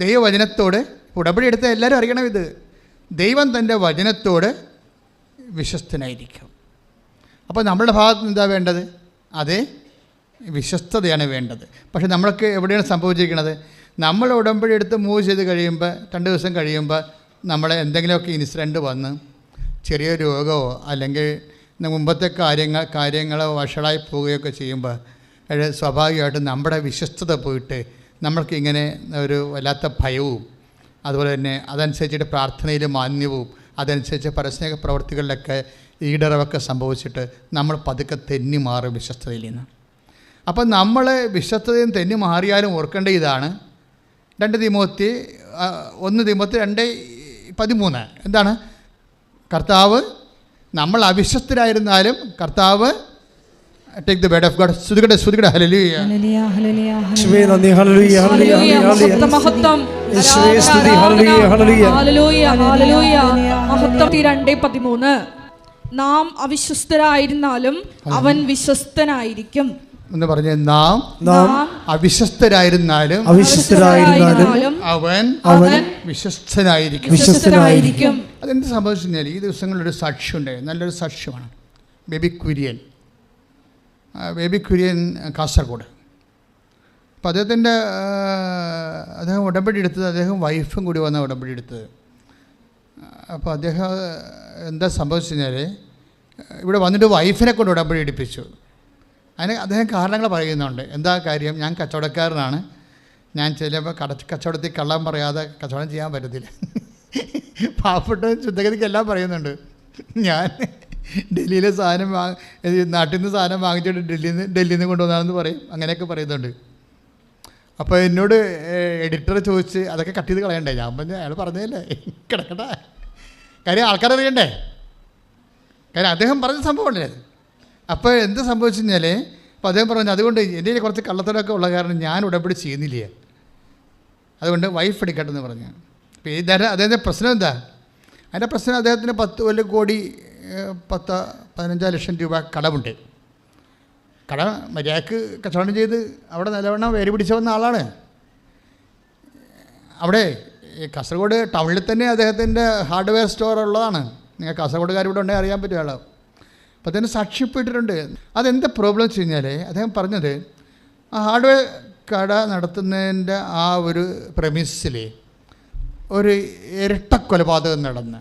ദൈവവചനത്തോട് ഉടമ്പടി എടുത്ത എല്ലാവരും അറിയണം ഇത്. ദൈവം തൻ്റെ വചനത്തോട് വിശ്വസ്തനായിരിക്കും. അപ്പോൾ നമ്മളുടെ ഭാഗത്ത് എന്താ വേണ്ടത്? അതേ വിശ്വസ്തതയാണ് വേണ്ടത്. പക്ഷെ നമ്മൾക്ക് എവിടെയാണ് സംഭവിച്ചിരിക്കുന്നത്? നമ്മൾ ഉടമ്പടി എടുത്ത് മൂവ് ചെയ്ത് കഴിയുമ്പോൾ 2 ദിവസം കഴിയുമ്പോൾ നമ്മളെ എന്തെങ്കിലുമൊക്കെ ഇൻസിഡൻറ്റ് വന്ന് ചെറിയ രോഗമോ അല്ലെങ്കിൽ മുമ്പത്തെ കാര്യങ്ങളോ വഷളായി പോവുകയൊക്കെ ചെയ്യുമ്പോൾ സ്വാഭാവികമായിട്ടും നമ്മുടെ വിശ്വസ്തത പോയിട്ട് നമ്മൾക്ക് ഇങ്ങനെ ഒരു വല്ലാത്ത ഭയവും അതുപോലെ തന്നെ അതനുസരിച്ചിട്ട് പ്രാർത്ഥനയിൽ മാന്യവും അതനുസരിച്ച് പരസ്നേഹ പ്രവർത്തികളിലൊക്കെ ഈടറവൊക്കെ സംഭവിച്ചിട്ട് നമ്മൾ പതുക്കെ തെന്നി മാറും വിശ്വസ്തതയിൽ നിന്ന്. അപ്പം നമ്മൾ വിശ്വസ്തതയും തെന്നി മാറിയാലും ഓർക്കേണ്ട ഇതാണ് 1 തിമോത്തി 2:13 എന്താണ്? കർത്താവ് നമ്മൾ അവിശ്വസ്തരായിരുന്നാലും കർത്താവ് take the word of God. സ്തുതിക്കട്ടെ ഹല്ലേലൂയ. യേശുവേ നന്ദി. ഹല്ലേലൂയ ഹല്ലേലൂയ ഹല്ലേലൂയ മഹത്വം. യേശുവേ സ്തുതി. ഹല്ലേലൂയ ഹല്ലേലൂയ ഹല്ലേലൂയ ഹല്ലേലൂയ മഹത്വം. 2:13 നാം അവിശ്വസ്തരായിരുന്നാലും അവൻ വിശ്വസ്തനായിരിക്കും എന്ന് പറഞ്ഞ് നാം അവിശ്വസ്തരായിരുന്നാലും അവൻ വിശ്വസ്തനായിരിക്കും. അതെന്ത് സംഭവിച്ചു കഴിഞ്ഞാൽ ഈ ദിവസങ്ങളിലൊരു സാക്ഷ്യമുണ്ട്, നല്ലൊരു സാക്ഷ്യമാണ്. ബേബി കുര്യൻ കാസർഗോഡ്. അപ്പോൾ അദ്ദേഹം ഉടമ്പടി എടുത്തത്, അദ്ദേഹം വൈഫും കൂടി വന്ന ഉടമ്പടി എടുത്തത്. അപ്പോൾ അദ്ദേഹം എന്താ സംഭവിച്ചു കഴിഞ്ഞാൽ ഇവിടെ വന്നിട്ട് വൈഫിനെ കൊണ്ട് ഉടമ്പടി എടുപ്പിച്ചു. അതിന് അദ്ദേഹം കാരണങ്ങൾ പറയുന്നുണ്ട്. എന്താ കാര്യം? ഞാൻ കച്ചവടക്കാരനാണ്, ഞാൻ ചിലപ്പോൾ കച്ചവടത്തിൽ കള്ളം പറയാതെ കച്ചവടം ചെയ്യാൻ പറ്റത്തില്ല. പാവപ്പെട്ട ശുദ്ധഗതിക്കെല്ലാം പറയുന്നുണ്ട്. ഞാൻ ഡൽഹിയിലെ സാധനം നാട്ടിൽ നിന്ന് സാധനം വാങ്ങിച്ചിട്ട് ഡൽഹിയിൽ നിന്ന് കൊണ്ടുവന്നാണെന്ന് പറയും, അങ്ങനെയൊക്കെ പറയുന്നുണ്ട്. അപ്പോൾ എന്നോട് എഡിറ്റർ ചോദിച്ച് അതൊക്കെ കട്ട് ചെയ്ത് കളയണ്ടേ? ഞാൻ പറഞ്ഞു അയാൾ പറഞ്ഞതല്ലേ, കിടക്കട്ടെ. കാര്യം ആൾക്കാരറിയണ്ടേ, കാര്യം അദ്ദേഹം പറഞ്ഞ സംഭവമല്ലേ. അപ്പോൾ എന്ത് സംഭവിച്ചു കഴിഞ്ഞാൽ അപ്പോൾ അദ്ദേഹം പറഞ്ഞു, അതുകൊണ്ട് എൻ്റെ കുറച്ച് കള്ളത്തരമൊക്കെ ഉള്ള കാരണം ഞാൻ ഉടമ്പടി ചെയ്യുന്നില്ല, അതുകൊണ്ട് വൈഫ് എടുക്കട്ടെ എന്ന് പറഞ്ഞു. അപ്പോൾ അദ്ദേഹത്തിൻ്റെ പ്രശ്നം എന്താ? അതിൻ്റെ പ്രശ്നം അദ്ദേഹത്തിന് 10 കോടി 15 ലക്ഷം രൂപ കടമുണ്ട്. കടം മര്യാദക്ക് കച്ചവടം ചെയ്ത് അവിടെ നല്ലവണ്ണം വേര് പിടിച്ച് വന്ന ആളാണ്. അവിടെ കാസർഗോഡ് ടൗണിൽ തന്നെ അദ്ദേഹത്തിൻ്റെ ഹാർഡ്വെയർ സ്റ്റോർ ഉള്ളതാണ്. നിങ്ങൾ കാസർഗോഡുകാർ ഇവിടെ ഉണ്ടെങ്കിൽ അറിയാൻ പറ്റും ആളോ. അപ്പോൾ അതിന് സാക്ഷ്യപ്പെട്ടിട്ടുണ്ട്. അതെന്താ പ്രോബ്ലം വെച്ച് കഴിഞ്ഞാൽ അദ്ദേഹം പറഞ്ഞത്, ആ ഹാർഡ്വെയർ കട നടത്തുന്നതിൻ്റെ ആ ഒരു പ്രമിസിൽ ഒരു ഇരട്ട കൊലപാതകം നടന്ന്,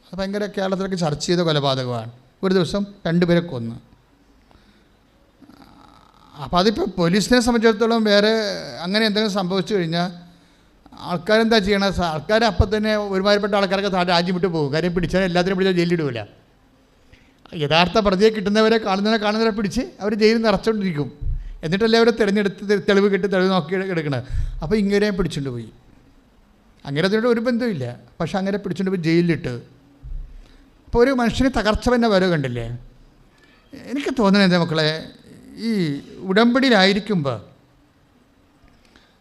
അത് ഭയങ്കര കേരളത്തിലൊക്കെ ചർച്ച ചെയ്ത കൊലപാതകമാണ്. ഒരു ദിവസം 2 പേരെ കൊന്നു. അപ്പോൾ അതിപ്പോൾ പോലീസിനെ സംബന്ധിച്ചിടത്തോളം വേറെ അങ്ങനെ എന്തെങ്കിലും സംഭവിച്ചു കഴിഞ്ഞാൽ ആൾക്കാരെന്താ ചെയ്യണം? ആൾക്കാർ അപ്പം തന്നെ ഒരുമാതിരിപ്പെട്ട ആൾക്കാരൊക്കെ രാജ്യം വിട്ട് പോകും. കാര്യം പിടിച്ചാൽ എല്ലാത്തിനും പിടിച്ചാൽ ജയിലിലിടില്ല. യഥാർത്ഥ പ്രതിയെ കിട്ടുന്നവരെ കാണുന്നവരെ പിടിച്ച് അവർ ജയിലിൽ നിറച്ചുകൊണ്ടിരിക്കും. എന്നിട്ടല്ലേ അവരെ തെളിവ് കിട്ടി തെളിവ് നോക്കി എടുക്കണത്. അപ്പോൾ ഇങ്ങനെ പിടിച്ചുകൊണ്ട് പോയി. അങ്ങനെ അതിനോട് ഒരു ബന്ധമില്ല, പക്ഷെ അങ്ങനെ പിടിച്ചുകൊണ്ട് പോയി ജയിലിലിട്ട്. അപ്പോൾ ഒരു മനുഷ്യന് തകർച്ച തന്നെ വരെ കണ്ടില്ലേ? എനിക്ക് തോന്നുന്നത് എന്താ മക്കളെ, ഈ ഉടമ്പടിയിലായിരിക്കുമ്പോൾ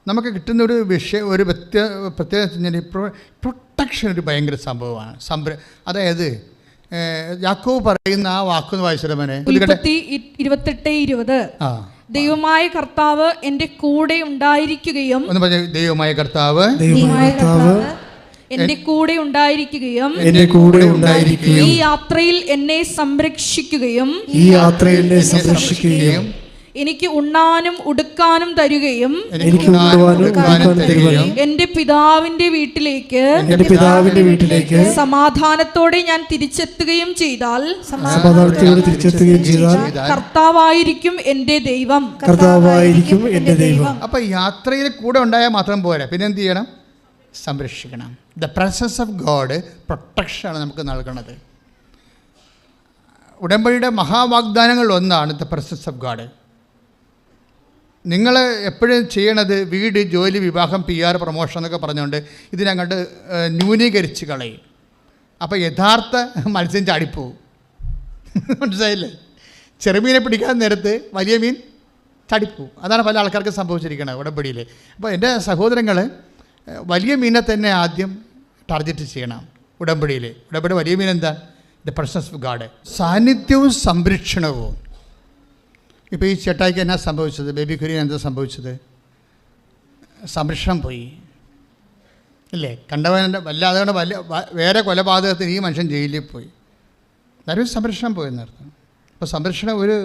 നമുക്ക് കിട്ടുന്ന ഒരു പ്രത്യേകത വെച്ച് കഴിഞ്ഞാൽ പ്രൊട്ടക്ഷൻ ഒരു ഭയങ്കര സംഭവമാണ്. അതായത് യാക്കോബ് പറയുന്ന ആ വാക്കൊന്ന് വായിച്ചിടമനെ. 28:20 ദൈവമായ കർത്താവ് എൻ്റെ കൂടെ ഉണ്ടായിരിക്കുകയും ദൈവമായ കർത്താവ് എൻ്റെ കൂടെ ഉണ്ടായിരിക്കുകയും ഈ യാത്രയിൽ എന്നെ സംരക്ഷിക്കുകയും എനിക്ക് ഉണ്ണാനും ഉടുക്കാനും തരുകയും എന്റെ പിതാവിന്റെ വീട്ടിലേക്ക് സമാധാനത്തോടെ ഞാൻ തിരിച്ചെത്തുകയും ചെയ്താൽ കർത്താവായിരിക്കും എന്റെ ദൈവം. അപ്പൊ യാത്രയിൽ കൂടെ ഉണ്ടായാൽ മാത്രം പോരാ, പിന്നെ എന്ത് ചെയ്യണം? സംരക്ഷിക്കണം. ദ പ്രസൻസ് ഓഫ് ഗോഡ് പ്രൊട്ടക്ഷനാണ് നമുക്ക് നൽകുന്നത്. ഉടമ്പടിയുടെ മഹാവാഗ്ദാനങ്ങളിൽ ഒന്നാണ് ദ പ്രസൻസ് ഓഫ് ഗോഡ്. നിങ്ങൾ എപ്പോഴും ചെയ്യണത് വീട്, ജോലി, വിവാഹം, PR, പ്രൊമോഷൻ എന്നൊക്കെ പറഞ്ഞുകൊണ്ട് ഇതിനങ്ങോട്ട് ന്യൂനീകരിച്ച് കളയും. അപ്പോൾ യഥാർത്ഥ മത്സ്യം ചാടിപ്പോവും. മനസ്സിലായില്ലേ? ചെറുമീനെ പിടിക്കാൻ നേരത്ത് വലിയ മീൻ ചാടിപ്പോവും. അതാണ് പല ആൾക്കാർക്ക് സംഭവിച്ചിരിക്കുന്നത് ഉടമ്പടിയിൽ. അപ്പോൾ എൻ്റെ സഹോദരങ്ങൾ വലിയ മീനെ തന്നെ ആദ്യം ടാർഗറ്റ് ചെയ്യണം ഉടമ്പടിയിൽ. ഉടമ്പടി വലിയ മീൻ എന്താ? ദ പ്രസൻസ് ഓഫ് ഗോഡ്, സാന്നിധ്യവും സംരക്ഷണവും. ഇപ്പോൾ ഈ ചേട്ടായിക്ക് എന്നാ സംഭവിച്ചത്? ബേബി കുര്യൻ എന്താ സംഭവിച്ചത്? സംരക്ഷണം പോയി ഇല്ലേ? കണ്ടവൻ്റെ വല്ലാതെ വേറെ കൊലപാതകത്തിന് ഈ മനുഷ്യൻ ജയിലിൽ പോയി. അതൊരു സംരക്ഷണം പോയെന്നർത്ഥം. അപ്പോൾ സംരക്ഷണം ഒരു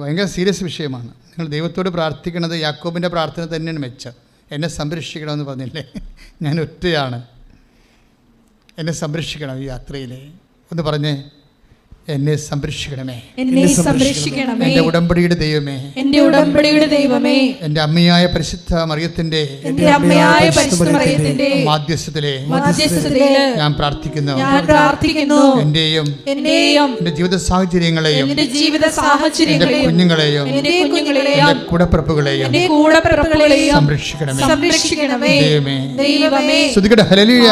ഭയങ്കര സീരിയസ് വിഷയമാണ്. നിങ്ങൾ ദൈവത്തോട് പ്രാർത്ഥിക്കണത് യാക്കോബിൻ്റെ പ്രാർത്ഥന തന്നെയാണ് മെച്ചം. എന്നെ സംരക്ഷിക്കണമെന്ന് പറഞ്ഞില്ലേ? ഞാൻ ഒറ്റയാണ്, എന്നെ സംരക്ഷിക്കണം ഈ യാത്രയിൽ. ഒന്ന് പറഞ്ഞേ, എന്നെ സംരക്ഷിക്കണമേ, എന്നെ സംരക്ഷിക്കണമേ, എൻ്റെ ഉടമ്പടിയുടെ ദൈവമേ, എൻ്റെ ഉടമ്പടിയുടെ ദൈവമേ, എൻ്റെ അമ്മയായ പരിശുദ്ധ മറിയത്തിൻ്റെ മാധ്യസ്ഥത്തിലെ ഞാൻ പ്രാർത്ഥിക്കുന്നു. എൻ്റെയും എൻ്റെ ജീവിത സാഹചര്യങ്ങളെയും എൻ്റെ കുഞ്ഞുങ്ങളെയും എൻ്റെ കൂടപ്പിറപ്പുകളെയും സംരക്ഷിക്കണമേ ദൈവമേ. ശ്രുതികട്ടെ, ഹല്ലേലൂയ.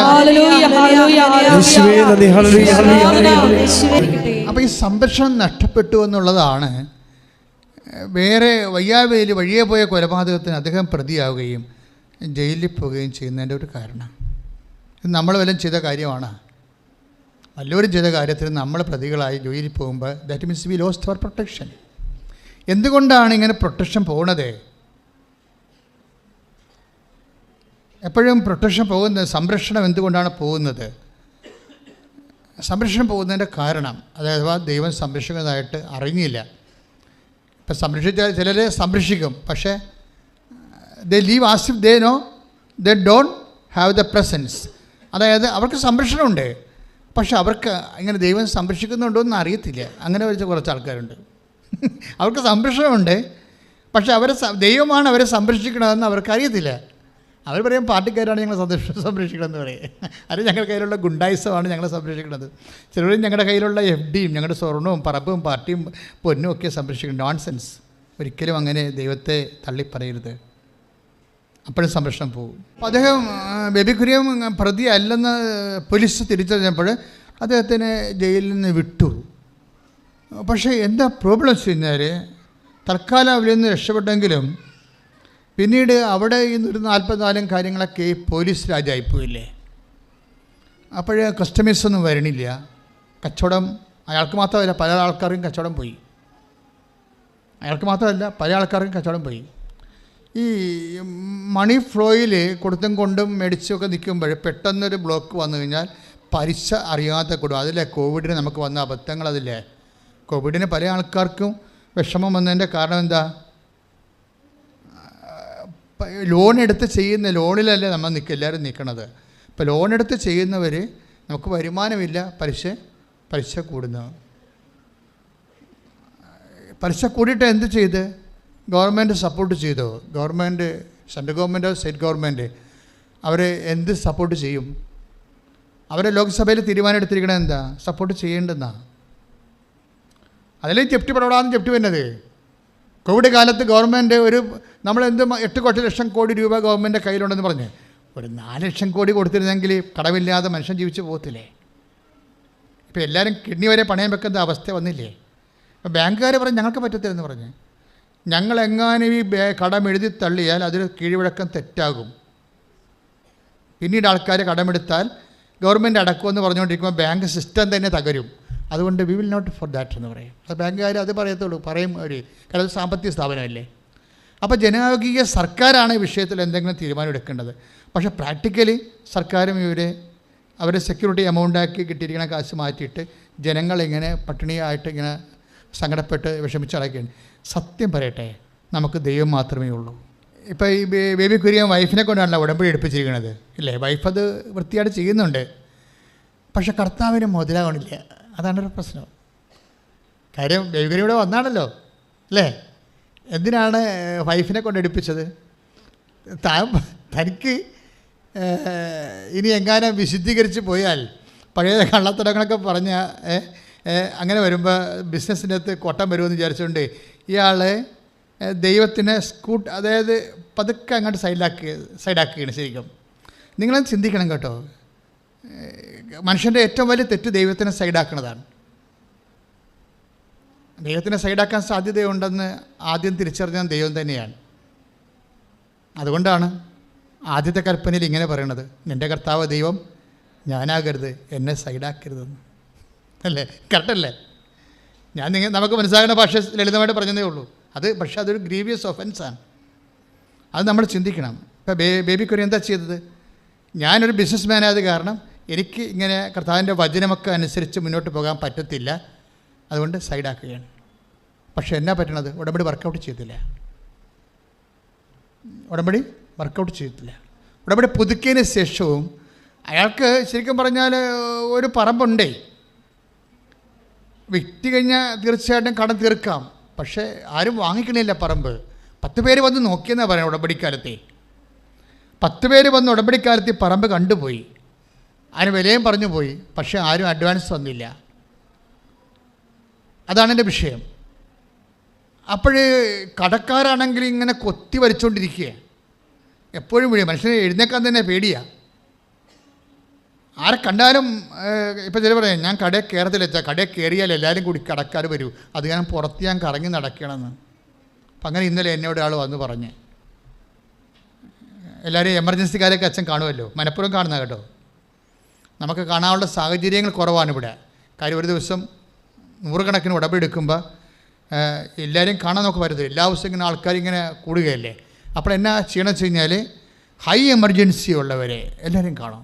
അപ്പോൾ ഈ സംരക്ഷണം നഷ്ടപ്പെട്ടു എന്നുള്ളതാണ് വേറെ വഴിയെ പോയ കൊലപാതകത്തിന് അദ്ദേഹം പ്രതിയാവുകയും ജയിലിൽ പോവുകയും ചെയ്യുന്നതിൻ്റെ ഒരു കാരണം. ഇത് നമ്മൾ വല്ലതും ചെയ്ത കാര്യമാണ്. വല്ലവരും ചെയ്ത കാര്യത്തിന് നമ്മൾ പ്രതികളായി ജയിലിൽ പോകുമ്പോൾ that means we lost our protection. എന്തുകൊണ്ടാണ് ഇങ്ങനെ പ്രൊട്ടക്ഷൻ പോകുന്നത്? എപ്പോഴും പ്രൊട്ടക്ഷൻ പോകുന്നത്, സംരക്ഷണം എന്തുകൊണ്ടാണ് പോകുന്നത്? സംരക്ഷണം പോകുന്നതിൻ്റെ കാരണം, അതായത് ദൈവം സംരക്ഷിക്കുന്നതായിട്ട് അറിഞ്ഞില്ല. ഇപ്പം സംരക്ഷിച്ചാൽ ചിലരെ സംരക്ഷിക്കും, പക്ഷേ they leave as if they know they don't have the presence. അതായത് അവർക്ക് സംരക്ഷണമുണ്ട്, പക്ഷെ അവർക്ക് ഇങ്ങനെ ദൈവം സംരക്ഷിക്കുന്നുണ്ടോ എന്ന് അറിയത്തില്ല. അങ്ങനെ വെച്ച കുറച്ച് ആൾക്കാരുണ്ട്. അവർക്ക് സംരക്ഷണമുണ്ട്, പക്ഷെ ദൈവമാണ് അവരെ സംരക്ഷിക്കണമെന്ന് അവർക്ക് അറിയത്തില്ല. അവർ പറയും പാർട്ടിക്കാരാണ് ഞങ്ങളെ സംരക്ഷിക്കണമെന്ന് പറയും. അത് ഞങ്ങളുടെ കയ്യിലുള്ള ഗുണ്ടായിസമാണ് ഞങ്ങളെ സംരക്ഷിക്കുന്നത്. ചിലരും ഞങ്ങളുടെ കയ്യിലുള്ള FD യും ഞങ്ങളുടെ സ്വർണവും പറമ്പും പാർട്ടിയും പൊന്നും ഒക്കെ സംരക്ഷിക്കണം. നോൺസെൻസ്. ഒരിക്കലും അങ്ങനെ ദൈവത്തെ തള്ളിപ്പറയരുത്. അപ്പോഴും സംരക്ഷണം പോകും. അപ്പോൾ അദ്ദേഹം ബേബി കുര്യൻ പ്രതി അല്ലെന്ന് പോലീസ് തിരിച്ചറിഞ്ഞപ്പോൾ അദ്ദേഹത്തിന് ജയിലിൽ നിന്ന് വിട്ടു. പക്ഷേ എന്താ പ്രോബ്ലം വെച്ച് കഴിഞ്ഞാൽ തൽക്കാലം അവരിൽ നിന്ന് രക്ഷപ്പെട്ടെങ്കിലും പിന്നീട് അവിടെ ഒരു 44 കാര്യങ്ങളൊക്കെ പോലീസ് രാജായിപ്പോയില്ലേ. അപ്പോഴേ കസ്റ്റമേഴ്സ് ഒന്നും വരണില്ല. കച്ചവടം അയാൾക്ക് മാത്രമല്ല, പല ആൾക്കാർക്കും കച്ചവടം പോയി. അയാൾക്ക് മാത്രമല്ല, പല ആൾക്കാർക്കും കച്ചവടം പോയി. ഈ മണി ഫ്ലോയിൽ കൊടുത്തും കൊണ്ടും മേടിച്ചൊക്കെ നിൽക്കുമ്പോൾ പെട്ടെന്നൊരു ബ്ലോക്ക് വന്നു കഴിഞ്ഞാൽ പലിശ അറിയാതെ കൊടുക്കും. അതിലെ കോവിഡിന് നമുക്ക് വന്ന അബദ്ധങ്ങൾ. അതില്ലേ കോവിഡിന് പല ആൾക്കാർക്കും വിഷമം വന്നതിൻ്റെ കാരണം എന്താ? ലോൺ എടുത്ത് ചെയ്യുന്ന ലോണിലല്ലേ നമ്മൾ എല്ലാവരും നിൽക്കണത്. ഇപ്പോൾ ലോൺ എടുത്ത് ചെയ്യുന്നവർ നമുക്ക് വരുമാനമില്ല, പലിശ കൂടുന്നു. പലിശ കൂടിയിട്ട് എന്ത് ചെയ്ത്? ഗവൺമെൻറ് സപ്പോർട്ട് ചെയ്തോ? ഗവൺമെൻറ്, സെൻട്രൽ ഗവൺമെൻറ്റോ സ്റ്റേറ്റ് ഗവൺമെൻറ് അവർ എന്ത് സപ്പോർട്ട് ചെയ്യും? അവരെ ലോക്സഭയിൽ തീരുമാനം എടുത്തിരിക്കണത് എന്താ? സപ്പോർട്ട് ചെയ്യേണ്ടെന്നാണ്. അതിലേ ജപ്തി പടപെടാന്ന് ജപ്തി വരുന്നത്. കോവിഡ് കാലത്ത് ഗവൺമെൻറ് നമ്മളെന്ത് 8 ലക്ഷം കോടി രൂപ ഗവൺമെൻറ് കയ്യിലുണ്ടെന്ന് പറഞ്ഞ് ഒരു 4 ലക്ഷം കോടി കൊടുത്തിരുന്നെങ്കിൽ കടമില്ലാതെ മനുഷ്യൻ ജീവിച്ച് പോകത്തില്ലേ? ഇപ്പോൾ എല്ലാവരും കിഡ്നി വരെ പണയം വെക്കുന്ന അവസ്ഥ വന്നില്ലേ? അപ്പോൾ ബാങ്കുകാർ പറഞ്ഞ് ഞങ്ങൾക്ക് പറ്റത്തില്ലെന്ന് പറഞ്ഞ്. ഞങ്ങളെങ്ങാനും ഈ കടം എഴുതി തള്ളിയാൽ അതൊരു കീഴ്വഴക്കം തെറ്റാകും. പിന്നീട് ആൾക്കാർ കടമെടുത്താൽ ഗവൺമെൻറ് അടക്കുമെന്ന് പറഞ്ഞുകൊണ്ടിരിക്കുമ്പോൾ ബാങ്ക് സിസ്റ്റം തന്നെ തകരും. അതുകൊണ്ട് we will not for that എന്ന് പറയും. അത് ബാങ്കുകാർ അത് പറയത്തുള്ളൂ, പറയും ഒരു കാരണം സാമ്പത്തിക സ്ഥാപനമല്ലേ. അപ്പോൾ ജനാധിപത്യ സർക്കാരാണ് ഈ വിഷയത്തിൽ എന്തെങ്കിലും തീരുമാനം എടുക്കേണ്ടത്. പക്ഷേ പ്രാക്ടിക്കലി സർക്കാരും അവരെ സെക്യൂരിറ്റി എമൗണ്ടാക്കി കിട്ടിയിരിക്കുന്ന കാശ് മാറ്റിയിട്ട് ജനങ്ങളിങ്ങനെ പട്ടിണിയായിട്ട് ഇങ്ങനെ സങ്കടപ്പെട്ട് വിഷമിച്ചടക്കുകയാണ്. സത്യം പറയട്ടെ, നമുക്ക് ദൈവം മാത്രമേ ഉള്ളൂ. ഇപ്പോൾ ഈ ബേബി കുര്യൻ വൈഫിനെ കൊണ്ടാണല്ലോ ഉടമ്പടി എടുപ്പിച്ചിരിക്കുന്നത് ഇല്ലേ? വൈഫ് അത് വൃത്തിയായിട്ട് ചെയ്യുന്നുണ്ട്, പക്ഷെ കർത്താവിന് മുതലാവണില്ല. അതാണൊരു പ്രശ്നം. കാര്യം ബേബി കുര്യൻ ഇവിടെ വന്നാണല്ലോ അല്ലേ? എന്തിനാണ് വൈഫിനെ കൊണ്ട് എടുപ്പിച്ചത്? തനിക്ക് ഇനി എങ്ങാനും വിശുദ്ധീകരിച്ച് പോയാൽ പഴയ കള്ളത്തരങ്ങളൊക്കെ പറഞ്ഞ അങ്ങനെ വരുമ്പോൾ ബിസിനസ്സിൻ്റെ അകത്ത് കോട്ടം വരുമെന്ന് വിചാരിച്ചുകൊണ്ട് ഇയാൾ ദൈവത്തിനെ അതായത് പതുക്കെ അങ്ങോട്ട് സൈഡാക്കുകയാണ്. ശരിക്കും നിങ്ങളത് ചിന്തിക്കണം കേട്ടോ. മനുഷ്യൻ്റെ ഏറ്റവും വലിയ തെറ്റ് ദൈവത്തിനെ സൈഡാക്കുന്നതാണ്. ദൈവത്തിനെ സൈഡാക്കാൻ സാധ്യതയുണ്ടെന്ന് ആദ്യം തിരിച്ചറിഞ്ഞ ദൈവം തന്നെയാണ്. അതുകൊണ്ടാണ് ആദ്യത്തെ കൽപ്പനയിൽ ഇങ്ങനെ പറയണത്, നിൻ്റെ കർത്താവ് ദൈവം ഞാനാകരുത്, എന്നെ സൈഡാക്കരുതെന്ന്. അല്ലേ? കറക്റ്റല്ലേ? നമുക്ക് മനസ്സിലാകുന്ന ഭാഷ ലളിതമായിട്ട് പറഞ്ഞതേ ഉള്ളൂ. പക്ഷേ അതൊരു ഗ്രീവിയസ് ഒഫൻസാണ്. അത് നമ്മൾ ചിന്തിക്കണം. ഇപ്പോൾ ബേബിക്കുരി എന്താ ചെയ്തത്? ഞാനൊരു ബിസിനസ് മാൻ ആയത് കാരണം എനിക്ക് ഇങ്ങനെ കർത്താവിൻ്റെ വചനമൊക്കെ അനുസരിച്ച് മുന്നോട്ട് പോകാൻ പറ്റത്തില്ല, അതുകൊണ്ട് സൈഡാക്കുകയാണ്. പക്ഷേ എന്നാ പറ്റണത്? ഉടമ്പടി വർക്കൗട്ട് ചെയ്തില്ല. ഉടമ്പടി പുതുക്കിയതിന് ശേഷവും അയാൾക്ക് ശരിക്കും പറഞ്ഞാൽ ഒരു പറമ്പുണ്ടേ, വിറ്റ് കഴിഞ്ഞാൽ തീർച്ചയായിട്ടും കടം തീർക്കാം. പക്ഷേ ആരും വാങ്ങിക്കണില്ല പറമ്പ്. 10 പേര് വന്ന് നോക്കിയെന്നാണ് പറയുന്നത്. ഉടമ്പടിക്കാലത്തെ 10 പേര് വന്ന് ഉടമ്പടിക്കാലത്ത് പറമ്പ് കണ്ടുപോയി, അതിന് വിലയും പറഞ്ഞു പോയി. പക്ഷേ ആരും അഡ്വാൻസ് തന്നില്ല. അതാണ് എൻ്റെ വിഷയം. അപ്പോൾ കടക്കാരാണെങ്കിൽ ഇങ്ങനെ കൊത്തി വരച്ചുകൊണ്ടിരിക്കുക. എപ്പോഴും മനുഷ്യനെ എഴുന്നേക്കാൻ തന്നെ പേടിയാണ്. ആരെ കണ്ടാലും ഇപ്പോൾ ചില പറയാം, ഞാൻ കടയിൽ കയറത്തില്ല, കടയിൽ കയറിയാൽ എല്ലാവരും കൂടി കടക്കാർ വരൂ, അത് ഞാൻ പുറത്ത് ഞാൻ കറങ്ങി നടക്കണമെന്ന്. അപ്പം അങ്ങനെ ഇന്നലെ എന്നോട് ആൾ വന്ന് പറഞ്ഞ്, എല്ലാവരും എമർജൻസിക്കാരൊക്കെ അച്ഛൻ കാണുമല്ലോ, മനഃപൂർവ്വം കാണുന്ന കേട്ടോ. നമുക്ക് കാണാനുള്ള സാഹചര്യങ്ങൾ കുറവാണ് ഇവിടെ. കാര്യം ഒരു ദിവസം 100 കണക്കിന് ഉടമ്പെടുക്കുമ്പോൾ എല്ലാവരും കാണാൻ നമുക്ക് പറ്റത്തില്ല. എല്ലാ ദിവസവും ഇങ്ങനെ ആൾക്കാരിങ്ങനെ കൂടുകയല്ലേ. അപ്പോൾ എന്നാ ചെയ്യണമെന്ന് വെച്ച് കഴിഞ്ഞാൽ ഹൈ എമർജൻസി ഉള്ളവരെ എല്ലാവരും കാണും.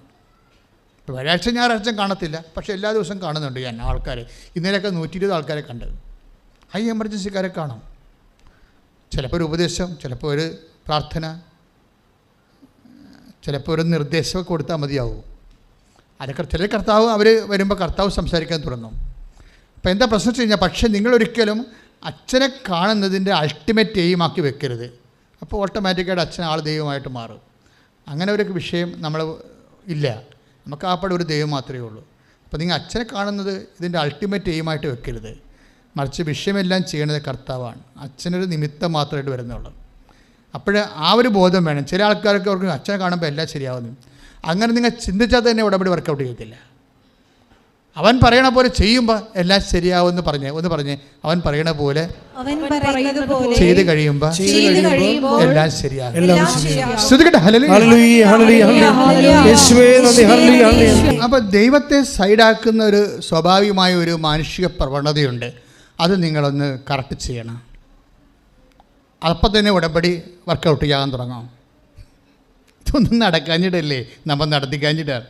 ഇപ്പോൾ വ്യാഴാഴ്ച ഞായറാഴ്ച കാണത്തില്ല, പക്ഷേ എല്ലാ ദിവസവും കാണുന്നുണ്ട് ഞാൻ ആൾക്കാർ. ഇന്നലെയൊക്കെ 120 ആൾക്കാരെ കണ്ടത്. ഹൈ എമർജൻസിക്കാരെ കാണും. ചിലപ്പോൾ ഒരു ഉപദേശം, ചിലപ്പോൾ ഒരു പ്രാർത്ഥന, ചിലപ്പോൾ ഒരു നിർദ്ദേശമൊക്കെ കൊടുത്താൽ മതിയാവും. അതൊക്കെ ചില കർത്താവ് അവർ വരുമ്പോൾ കർത്താവ് സംസാരിക്കാൻ തുടങ്ങും. അപ്പോൾ എന്താ പ്രശ്നം വെച്ച് കഴിഞ്ഞാൽ, പക്ഷേ നിങ്ങളൊരിക്കലും അച്ഛനെ കാണുന്നതിൻ്റെ അൾട്ടിമേറ്റ് എയിമാക്കി വെക്കരുത്. അപ്പോൾ ഓട്ടോമാറ്റിക്കായിട്ട് അച്ഛൻ ആൾ ദൈവമായിട്ട് മാറും. അങ്ങനെ ഒരു വിഷയം നമ്മൾ ഇല്ല. നമുക്ക് ആപ്പാടെ ഒരു ദൈവം മാത്രമേ ഉള്ളൂ. അപ്പോൾ നിങ്ങൾ അച്ഛനെ കാണുന്നത് ഇതിൻ്റെ അൾട്ടിമേറ്റ് എയിമായിട്ട് വെക്കരുത്. മറിച്ച് വിഷയമെല്ലാം ചെയ്യണത് കർത്താവാണ്. അച്ഛനൊരു നിമിത്തം മാത്രമായിട്ട് വരുന്നുള്ളൂ. അപ്പോൾ ആ ഒരു ബോധം വേണം. ചില ആൾക്കാർക്ക് അവർക്ക് അച്ഛനെ കാണുമ്പോൾ എല്ലാം ശരിയാവുന്നു. അങ്ങനെ നിങ്ങൾ ചിന്തിച്ചാൽ തന്നെ ഉടമ്പടി വർക്കൗട്ട് ചെയ്യത്തില്ല. അവൻ പറയണ പോലെ ചെയ്യുമ്പോൾ എല്ലാം ശരിയാവുമെന്ന് പറഞ്ഞ് അവൻ പറയണ പോലെ ചെയ്ത് കഴിയുമ്പോൾ എല്ലാം ശരിയാകും. അപ്പോൾ ദൈവത്തെ സൈഡാക്കുന്ന ഒരു സ്വാഭാവികമായ ഒരു മാനുഷിക പ്രവണതയുണ്ട്. അത് നിങ്ങളൊന്ന് കറക്റ്റ് ചെയ്യണം. അപ്പം തന്നെ ഉടമ്പടി വർക്കൗട്ട് ചെയ്യാൻ തുടങ്ങാം. ഇതൊന്നും നടക്കാഞ്ഞിട്ടല്ലേ നമ്മൾ നടത്തിക്കാഞ്ഞിട്ടാണ്.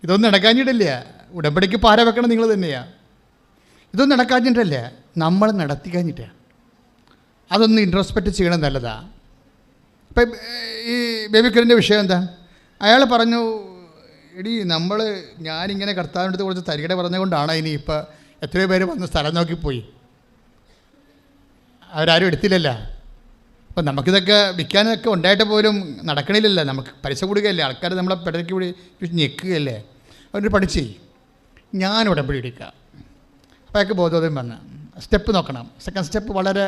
ഇതൊന്നും നടക്കാഞ്ഞിട്ടില്ല. ഉടമ്പടിക്ക് പാര വെക്കണം നിങ്ങൾ തന്നെയാണ്. ഇതൊന്നും നടക്കാഞ്ഞിട്ടല്ല, നമ്മൾ നടത്തിക്കാഞ്ഞിട്ടാണ്. അതൊന്ന് ഇൻട്രോസ്പെക്റ്റ് ചെയ്യണം, നല്ലതാണ്. ഇപ്പം ഈ ബേബിക്കറിൻ്റെ വിഷയം എന്താ? അയാൾ പറഞ്ഞു, എടി ഞാനിങ്ങനെ കർത്താവിൻ്റെ അടുത്ത് കുറച്ച് തരികട പറഞ്ഞുകൊണ്ടാണ് ഇനി ഇപ്പോൾ എത്രയോ പേര് വന്ന് സ്ഥലം നോക്കിപ്പോയി, അവരാരും എടുത്തില്ലല്ലോ. അപ്പം നമുക്കിതൊക്കെ വിൽക്കാനൊക്കെ ഉണ്ടായിട്ട് പോലും നടക്കണില്ലല്ലോ. നമുക്ക് പൈസ കൊടുക്കുകയല്ലേ, ആൾക്കാർ നമ്മളെ പിടയ്ക്ക് കൂടി ഞെക്കുകയല്ലേ. അവർ പഠിച്ച് ഞാൻ ഉടമ്പടി എടുക്കാം. അപ്പോൾ അയാൾക്ക് ബോധോദയം വന്ന് സ്റ്റെപ്പ് നോക്കണം. സെക്കൻഡ് സ്റ്റെപ്പ് വളരെ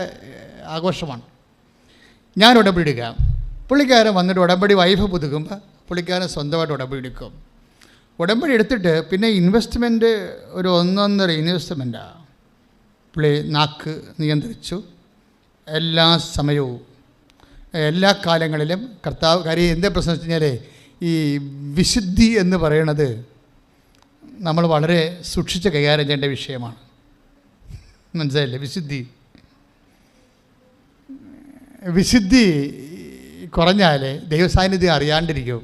ആഘോഷമാണ്. ഞാൻ ഉടമ്പടി എടുക്കാം. പുള്ളിക്കാരൻ വന്നിട്ട് ഉടമ്പടി വൈഫ് പുതുക്കുമ്പോൾ പുള്ളിക്കാരൻ സ്വന്തമായിട്ട് ഉടമ്പടി എടുക്കും. ഉടമ്പടി എടുത്തിട്ട് പിന്നെ ഇൻവെസ്റ്റ്മെൻറ്റ് ഒരു 1.5 ഇൻവെസ്റ്റ്മെൻറ്റാണ്. പുള്ളി നാക്ക് നിയന്ത്രിച്ചു. എല്ലാ സമയവും എല്ലാ കാലങ്ങളിലും കർത്താവ്. കാര്യം എന്താ പ്രശ്നം വെച്ച് കഴിഞ്ഞാൽ, ഈ വിശുദ്ധി എന്ന് പറയണത് നമ്മൾ വളരെ സൂക്ഷിച്ച് കൈകാര്യം ചെയ്യേണ്ട വിഷയമാണ്. മനസ്സിലായില്ലേ? വിശുദ്ധി കുറഞ്ഞാൽ ദൈവസാന്നിധ്യം അറിയാണ്ടിരിക്കും.